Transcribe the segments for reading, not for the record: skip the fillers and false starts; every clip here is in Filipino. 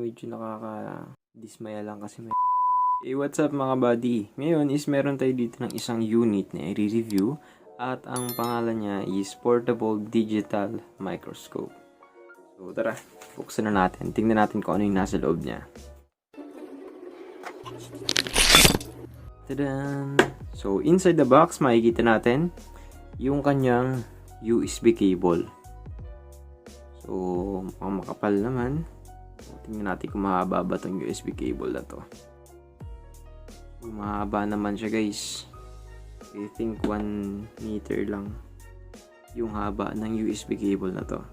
Medyo nakaka-dismaya lang kasi may... Hey, what's up mga buddy? Ngayon is meron tayo dito ng isang unit na i-review at ang pangalan niya is Portable Digital Microscope. So tara, buksan na natin. Tingnan natin kung ano yung nasa loob niya. Tadaan! So inside the box, makikita natin yung kanyang USB cable. So mukhang makapal naman. So, tingnan natin kung mahaba ba itong USB cable na to. So, mahaba naman siya guys. I think 1 meter lang yung haba ng USB cable na to.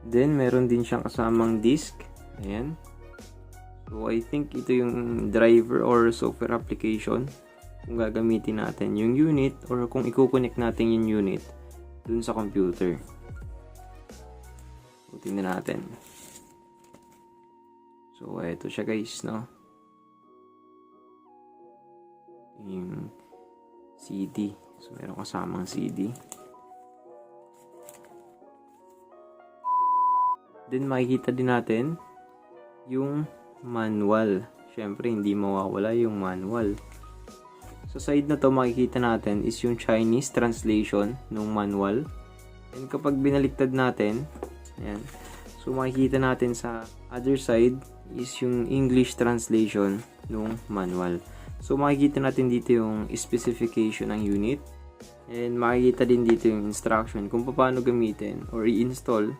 Then meron din siyang kasamang disk. Ayan. So I think ito yung driver or software application kung gagamitin natin yung unit or kung i-connect natin yung unit dun sa computer. So tingnan natin. So, ito siya guys, no? Yung CD. So, meron kasamang CD. Then, makikita din natin yung manual. Siyempre, hindi mawawala yung manual. Sa side na to, makikita natin is yung Chinese translation ng manual. And kapag binaliktad natin, ayan. So, makikita natin sa other side is yung English translation ng manual. So, makikita natin dito yung specification ng unit. And makikita din dito yung instruction kung paano gamitin or i-install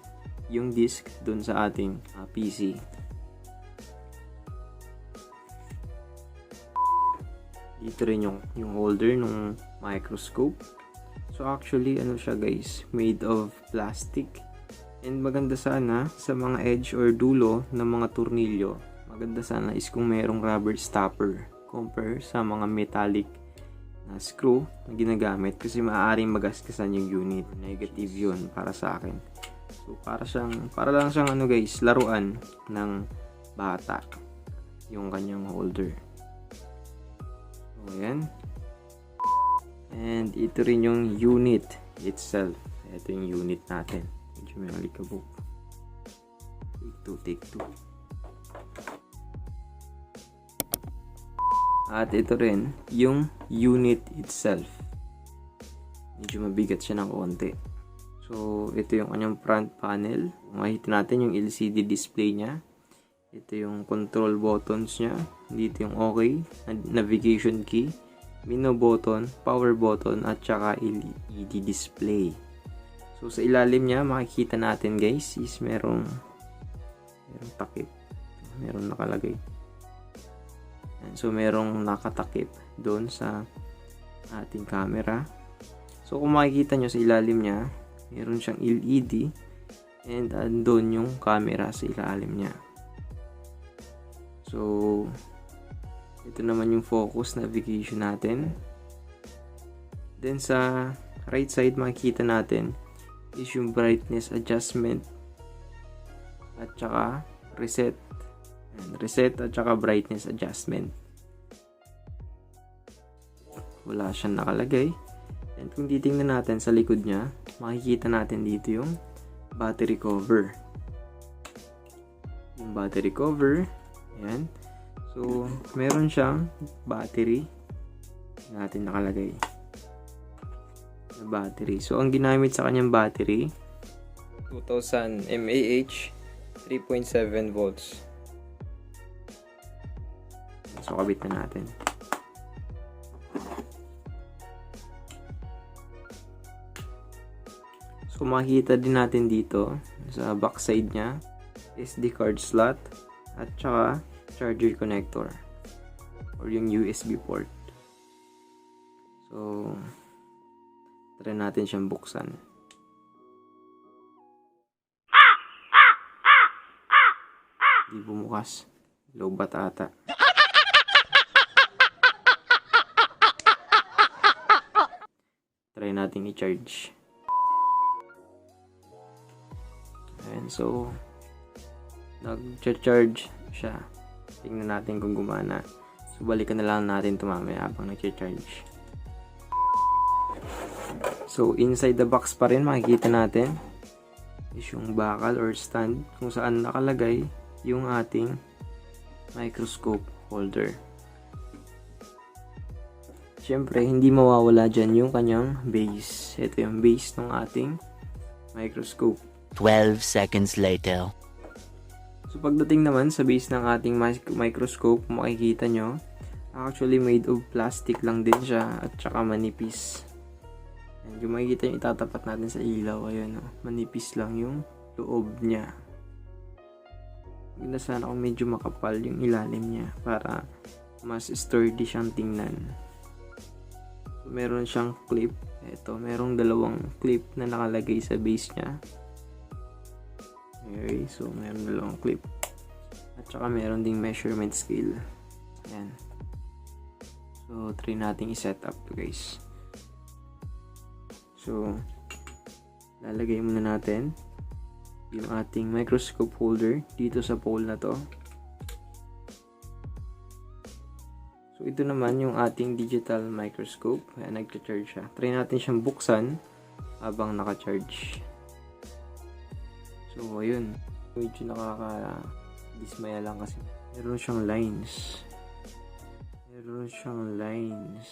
yung disk dun sa ating PC. Dito rin yung holder ng microscope. So, actually, ano siya guys? Made of plastic. And maganda sana sa mga edge or dulo ng mga tornilyo, maganda sana is kung mayroong rubber stopper compare sa mga metallic na screw na ginagamit kasi maaaring magaskasan yung unit. Negative yun para sa akin. So para lang siyang ano guys, laruan ng bata yung kanyang holder. So ayan. And ito rin yung unit itself. Ito yung unit natin. Medyo may alikabok. Take two. At ito rin yung unit itself. Medyo mabigat siya ng konti. So ito yung kanyang front panel. Makikita natin yung LCD display niya. Ito yung control buttons niya. Dito yung OK, navigation key, menu button, power button, at saka LED display. So, sa ilalim niya, makikita natin guys, is merong takip. Merong nakalagay. So, merong nakatakip doon sa ating camera. So, kung makikita nyo sa ilalim niya, meron siyang LED and andun yung camera sa ilalim niya. So, ito naman yung focus navigation natin. Then, sa right side, makikita natin is yung brightness adjustment at saka reset at saka brightness adjustment. Wala siyang nakalagay. And kung titingnan natin sa likod niya, makikita natin dito yung battery cover. Yung battery cover, ayan. So, meron siyang battery natin nakalagay na battery. So, ang ginamit sa kanyang battery 2000 mAh 3.7 volts. So, kabit na natin. So, makikita din natin dito sa backside niya SD card slot at saka charger connector or yung USB port. So, try natin siyang buksan. Hindi bumukas. Lobat ata. Try natin i-charge. Ayan, so nag-charge siya. Tingnan natin kung gumana. So, balikan na lang natin ito mamaya habang nag-charge. So, inside the box pa rin makikita natin is yung bakal or stand kung saan nakalagay yung ating microscope holder. Siyempre, hindi mawawala dyan yung kanyang base. Ito yung base ng ating microscope. 12 seconds later. So, pagdating naman sa base ng ating microscope, makikita nyo, actually made of plastic lang din siya at saka manipis. And yung makikita nyo, itatapat natin sa ilaw. Ayun, manipis lang yung loob niya. Maganda sana kung medyo makapal yung ilalim niya para mas sturdy siyang tingnan. So, meron siyang clip. Ito, merong dalawang clip na nakalagay sa base niya. Okay, so meron dalawang clip. At saka meron ding measurement scale. Ayan. So, try natin i-set up to guys. So, lalagay muna natin yung ating microscope holder dito sa pole na to. So, ito naman yung ating digital microscope. Ayan, nag-charge siya. Try natin siyang buksan habang naka-charge. So, ayun. Medyo nakaka-dismaya lang kasi meron siyang lines. Meron siyang lines.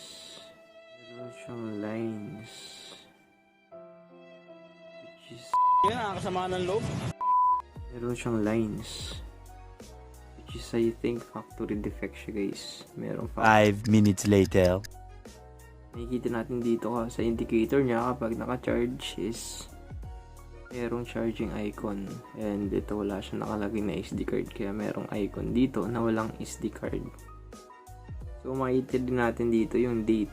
Which is... Yan, kasama ng loob. Meron siyang lines. Which is, I think, factory defect siya, guys. Meron 5 minutes later. Nakikita natin dito sa indicator niya kapag naka-charge is merong charging icon. And ito wala siya nakalagay na SD card. Kaya merong icon dito na walang SD card. So, makikita din natin dito yung date.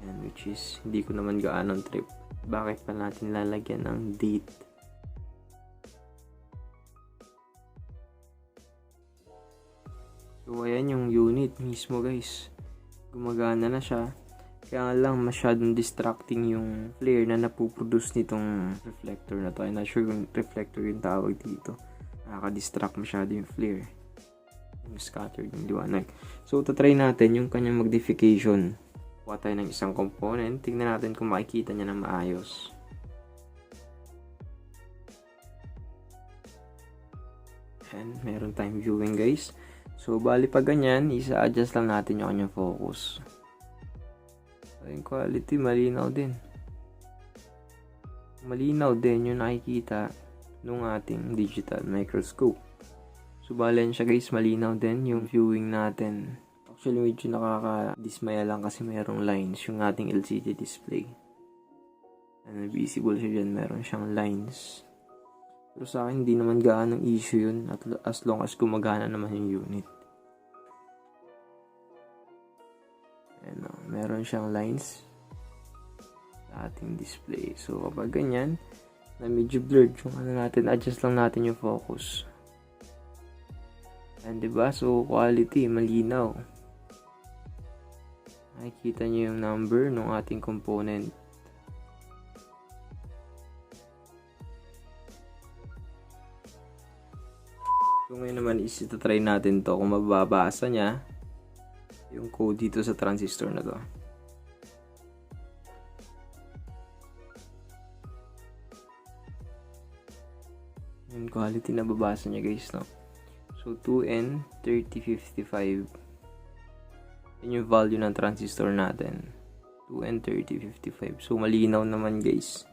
And which is, hindi ko naman gaanong trip. Bakit pa natin lalagyan ng date? So, ayan yung unit mismo guys. Gumagana na siya. Kaya lang masyadong distracting yung flare na napuproduce nitong reflector na to. I'm not sure kung reflector yung tawag dito. Nakaka-distract masyado yung flare. Yung scattered yung liwanag. So, tatry natin yung kanyang magnification. Kuha tayo ng isang component. Tingnan natin kung makikita niya na maayos. And meron tayong viewing guys. So, bali pa ganyan, isa-adjust lang natin yung kanyang focus. So, yung quality, malinaw din. Malinaw din yung nakikita nung ating digital microscope. So, bali siya guys, malinaw din yung viewing natin. Actually, medyo nakaka-dismaya lang kasi merong lines yung ating LCD display. And visible siya dyan, meron siyang lines. Pero sa akin, hindi naman gaanong issue yun as long as gumagana naman yung unit. Ayan, meron siyang lines sa ating display. So, kapag ganyan, na medyo blurred yung natin, adjust lang natin yung focus. And diba? So, quality, malinaw. Nakikita nyo yung number ng ating component. So, ngayon naman is try natin to kung mababasa niya yung code dito sa transistor na to. Yung quality na babasa niya guys, no? So, 2N3055. Yun yung value ng transistor natin. 2N3055. So, malinaw naman guys.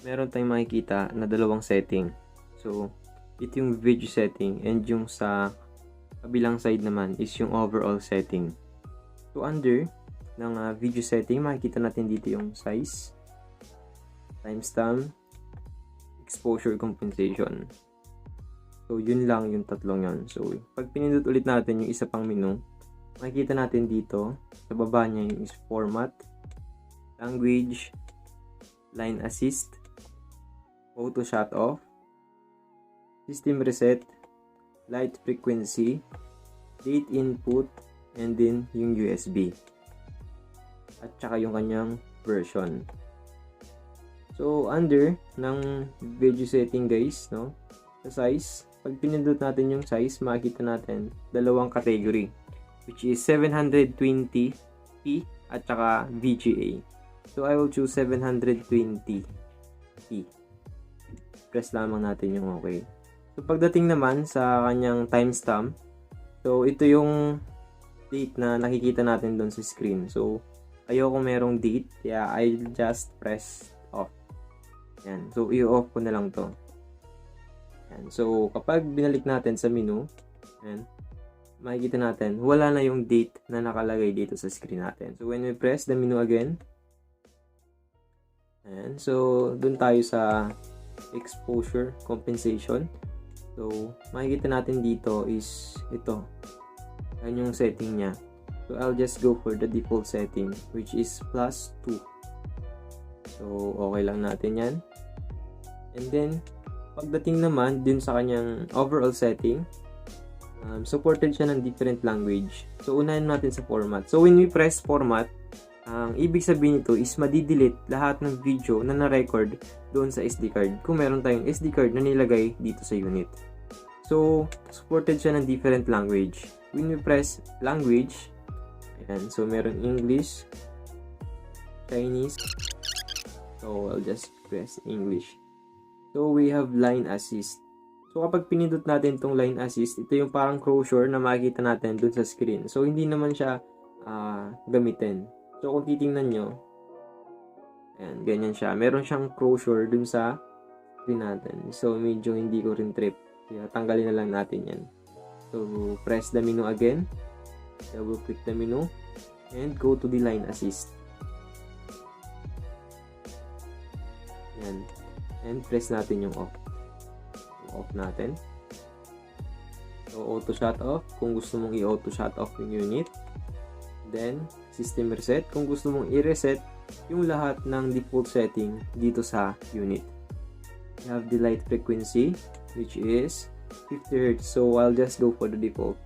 Meron tayong makikita na dalawang setting. So, ito yung video setting and yung sa kabilang side naman is yung overall setting. So, under ng video setting, makikita natin dito yung size, timestamp, exposure compensation. So, yun lang yung tatlong yun. So, pag pinindot ulit natin yung isa pang menu, makikita natin dito, sa baba niya yung is format, language, line assist, auto shut off, system reset, light frequency, date input, and then yung USB. At saka yung kanyang version. So, under ng video setting guys, no? Sa size, pag pinindot natin yung size, makikita natin dalawang category, which is 720p at saka VGA. So, I will choose 720p. press lamang natin yung okay. So, pagdating naman sa kanyang timestamp, so, ito yung date na nakikita natin doon sa screen. So, ayoko merong date, kaya I'll just press off. Yan. So, i-off ko na lang to. Yan. So, kapag binalik natin sa menu, yan, makikita natin, wala na yung date na nakalagay dito sa screen natin. So, when we press the menu again, yan. So, dun tayo sa exposure compensation. So, makikita natin dito is ito. Yan yung setting niya. So, I'll just go for the default setting, which is +2. So, okay lang natin yan. And then, pagdating naman dun sa kanyang overall setting, supported siya ng different language. So, unahin natin sa format. So, when we press format, ang ibig sabihin nito is madidelete lahat ng video na na-record doon sa SD card kung meron tayong SD card na nilagay dito sa unit. So, supported siya ng different language. When we press language, ayan, so meron English, Chinese, so I'll just press English. So, we have line assist. So, kapag pinindot natin itong line assist, ito yung parang crosser na makikita natin dun sa screen. So, hindi naman siya gamitin. So, kung titingnan nyo, ayan, ganyan siya. Meron siyang crosser dun sa screen natin. So, medyo hindi ko rin trip. Kaya, tanggalin na lang natin yan. So, press the menu again. Double click the menu. And go to the line assist. Ayan. And press natin yung off. Off natin. So, auto shut off kung gusto mong i-auto shut off yung unit. Then, system reset kung gusto mong i-reset yung lahat ng default setting dito sa unit. You have the light frequency, which is 50 Hz. So, I'll just go for the default,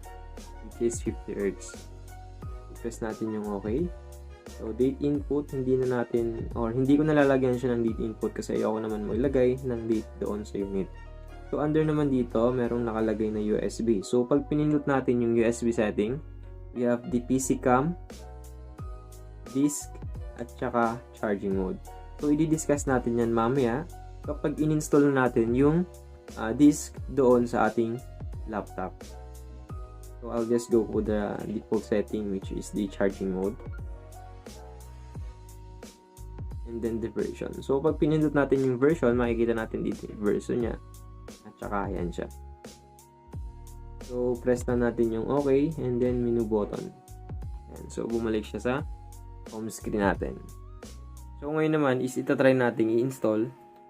which is 50 Hz. Press natin yung okay. So, date input, hindi ko nalalagyan siya ng date input kasi ayoko naman maglagay ng date doon sa unit. So, under naman dito, merong nakalagay na USB. So, pag pinindot natin yung USB setting, we have the PC cam, disk, at saka charging mode. So, i-discuss natin yan mamaya kapag in-install natin yung disk doon sa ating laptop. So, I'll just go for the default setting, which is the charging mode. And then the version. So, pag pinindot natin yung version, makikita natin dito yung version niya. At saka, ayan siya. So, press na natin yung okay, and then menu button. Ayan. So, bumalik siya sa home screen natin. So, ngayon naman is itatry natin i-install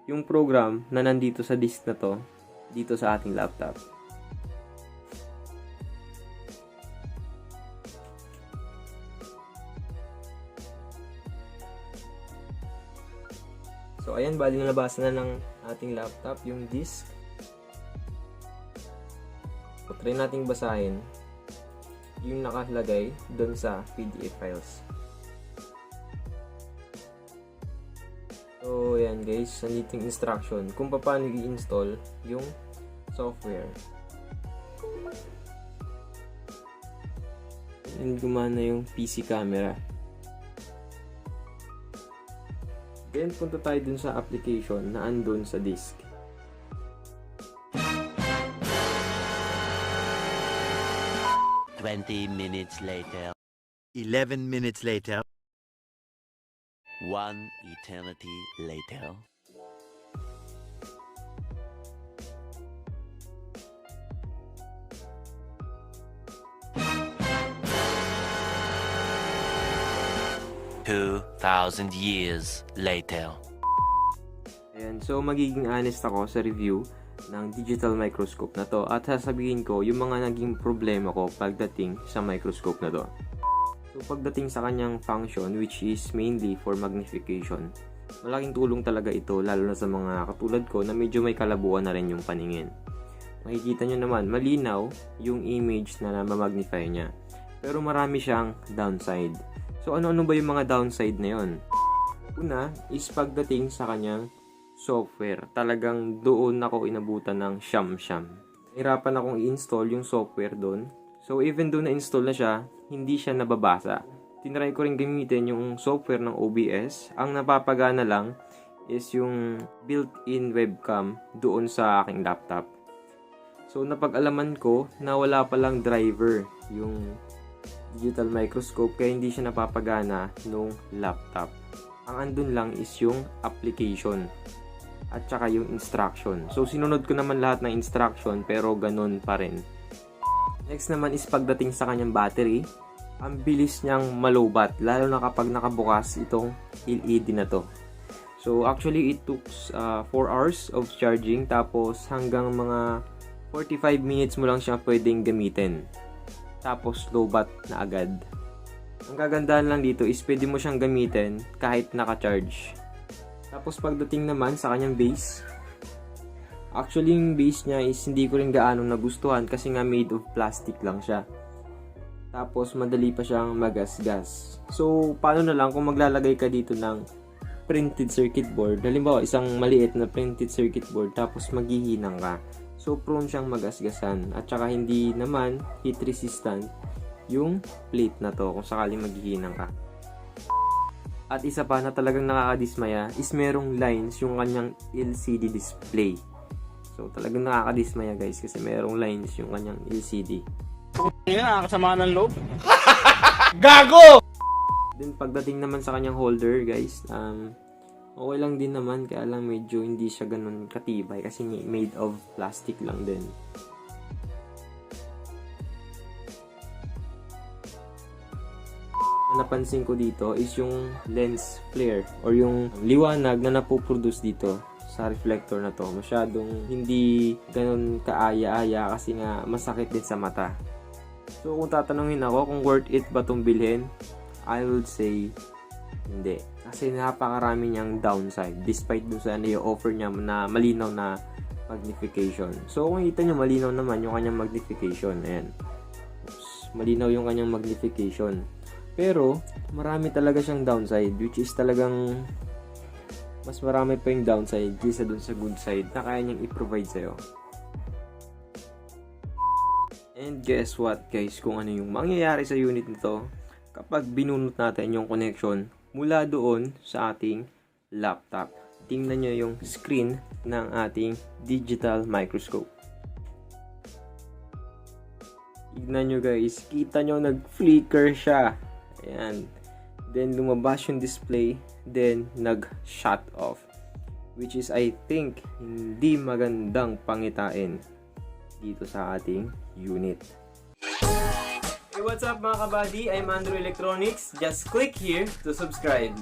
yung program na nandito sa disk na to, dito sa ating laptop. So, ayan, bali nalabasan na ng ating laptop yung disk. So, try nating basahin yung nakalagay doon sa PDF files. So, ayan guys, nandito yung instruction kung paano i-install yung software. And gumana yung PC camera. Then, punta tayo dun sa application na andun sa disk. minutes later. 11 minutes later. 1 eternity later. $2,000 years later. Ayan, so magiging honest ako sa review ng digital microscope na to at sasabihin ko yung mga naging problema ko pagdating sa microscope na to. So pagdating sa kanyang function, which is mainly for magnification, malaking tulong talaga ito lalo na sa mga katulad ko na medyo may kalabuan na rin yung paningin. Makikita nyo naman, malinaw yung image na ma-magnify niya. Pero marami siyang downside. So ano-ano ba yung mga downside na yun? Una is pagdating sa kanyang software. Talagang doon ako inabutan ng siyam-siyam. Hirapan akong i-install yung software doon. So even doon na-install na siya, hindi siya nababasa. Tinry ko rin gamitin yung software ng OBS. Ang napapagana lang is yung built-in webcam doon sa aking laptop. So, napag-alaman ko na wala palang driver yung digital microscope kaya hindi siya napapagana nung laptop. Ang andun lang is yung application at saka yung instruction. So, sinunod ko naman lahat ng instruction pero ganun pa rin. Next naman is pagdating sa kanyang battery. Ang bilis niyang malobat lalo na kapag nakabukas itong LED na to. So, actually, it took 4 hours of charging tapos hanggang mga 45 minutes mo lang siya pwedeng gamitin. Tapos, low-bat na agad. Ang kagandahan lang dito is pwede mo siyang gamitin kahit naka-charge. Tapos, pagdating naman sa kanyang base, actually, yung base niya is hindi ko rin gaano nagustuhan kasi nga made of plastic lang siya. Tapos, madali pa siyang magasgas. So, paano na lang kung maglalagay ka dito ng printed circuit board. Halimbawa, isang maliit na printed circuit board tapos maghihinang ka. So, prone siyang magasgasan. At saka hindi naman heat resistant yung plate na to kung sakaling maghihinang ka. At isa pa na talagang nakakadismaya is merong lines yung kanyang LCD display. So, talagang nakakadismaya guys kasi merong lines yung kanyang LCD. Nakakasama ng loob. Gago! Then, pagdating naman sa kanyang holder guys, okay lang din naman, kaya lang medyo hindi siya ganun katibay kasi made of plastic lang din. Ang napansin ko dito is yung lens flare or yung liwanag na napoproduce dito sa reflector na to. Masyadong hindi ganun kaaya-aya kasi nga masakit din sa mata. So kung tatanungin ako kung worth it ba itong bilhin, I would say hindi. Kasi napakarami niyang downside despite dun sa i-offer niya na malinaw na magnification. So kung kita niyo malinaw naman yung kanyang magnification. Ayan. Oops. Malinaw yung kanyang magnification. Pero marami talaga siyang downside which is talagang mas marami pa yung downside kaysa dun sa good side na kaya niyang i-provide sa'yo. And guess what guys, kung ano yung mangyayari sa unit nito kapag binunot natin yung connection mula doon sa ating laptop. Tingnan nyo yung screen ng ating digital microscope. Tignan nyo guys, kita nyo nag-flicker siya. Ayan. Then lumabas yung display, then nag-shut off. Which is I think hindi magandang pangitain dito sa ating unit. Hey, what's up mga kabady? I'm Andrew Electronics. Just click here to subscribe.